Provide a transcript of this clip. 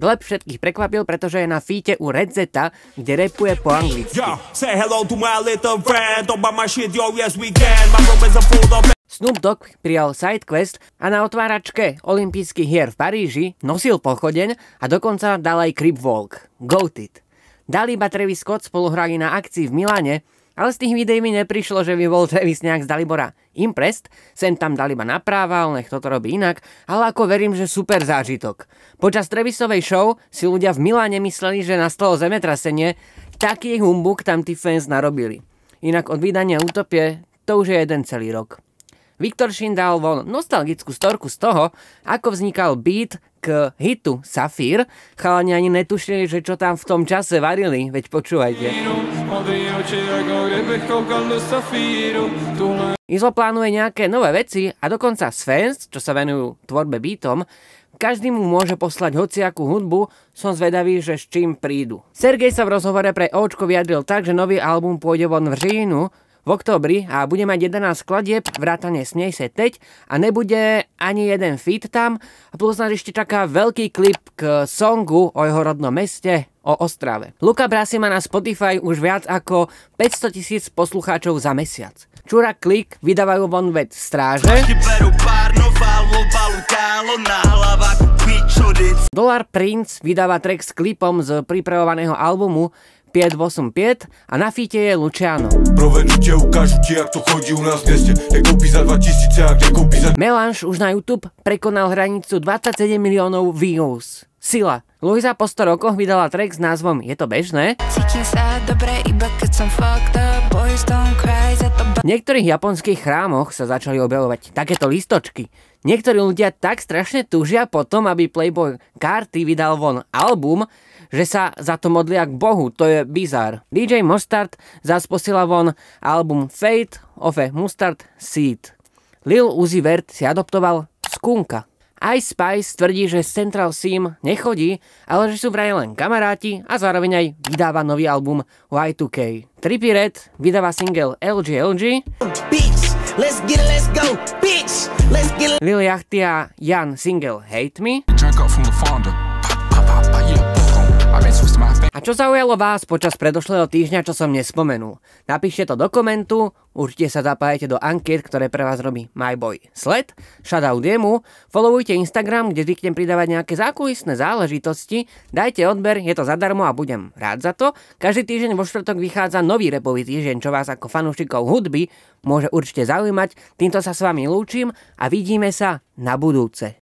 Gleb všetkých prekvapil, pretože je na feate u Redzeta, kde rapuje po anglicky. Snoop Dogg prijal sidequest a na otváračke olympijských hier v Paríži nosil pochodeň a dokonca dal aj crip walk. Goated. Daliba Travis Scott spolu hrali na akcii v Miláne, ale z tých videí mi neprišlo, že by bol Travis nejak z Dalibora impressed. Sem tam Daliba naprával, nech toto robí inak, ale ako verím, že super zážitok. Počas Travisovej show si ľudia v Miláne mysleli, že nastalo zemetrasenie, taký humbuk tam tí fans narobili. Inak od vydania Utopie to už je jeden celý rok. Viktor Šín dal von nostalgickú storku z toho, ako vznikal beat k hitu Safír. Chalani ani netušili, že čo tam v tom čase varili, veď počúvajte. Izzo plánuje nejaké nové veci a dokonca z fans, čo sa venujú tvorbe beatom, každý mu môže poslať hociakú hudbu, som zvedavý, že s čím prídu. Sergej sa v rozhovore pre Očko vyjadril tak, že nový album pôjde von v říjnu, v októbri a bude mať 11 skladieb, vrátane Snej se teď a nebude ani jeden feat tam a plus nás ešte čaká veľký klip k songu o jeho rodnom meste, o Ostrave. Luka Brasi má na Spotify už viac ako 500 000 poslucháčov za mesiac. Čura Klik vydávajú von vec Stráže. Dollar Prince vydáva track s klipom z pripravovaného albumu 585 a na feate je Luciano. Melange už na YouTube prekonal hranicu 27 miliónov views. Sila. Luisa po 100 rokoch vydala track s názvom Je to bežné. V niektorých japonských chrámoch sa začali objavovať takéto listočky. Niektorí ľudia tak strašne túžia potom, aby Playboy Carti vydal von album, že sa za to modlia k Bohu, to je bizár. DJ Mustard zás posiela von album Fate of a Mustard Seed. Lil Uzi Vert si adoptoval Skunka. Ice Spice tvrdí, že z Central Cee nechodí, ale že sú vraj len kamaráti a zároveň aj vydáva nový album Y2K. Trippie Redd vydáva single LG. Lil Yachty a Jan single Hate Me. A čo zaujalo vás počas predošlého týždňa, čo som nespomenul? Napíšte to do komentu, určite sa zapájete do ankiet, ktoré pre vás robí MyBoy Sled, shoutout jemu, followujte Instagram, kde zvyknem pridávať nejaké zákulisné záležitosti, dajte odber, je to zadarmo a budem rád za to. Každý týždeň vo štvrtok vychádza nový rapový týždeň, čo vás ako fanúšikov hudby môže určite zaujímať. Týmto sa s vami lúčim a vidíme sa na budúce.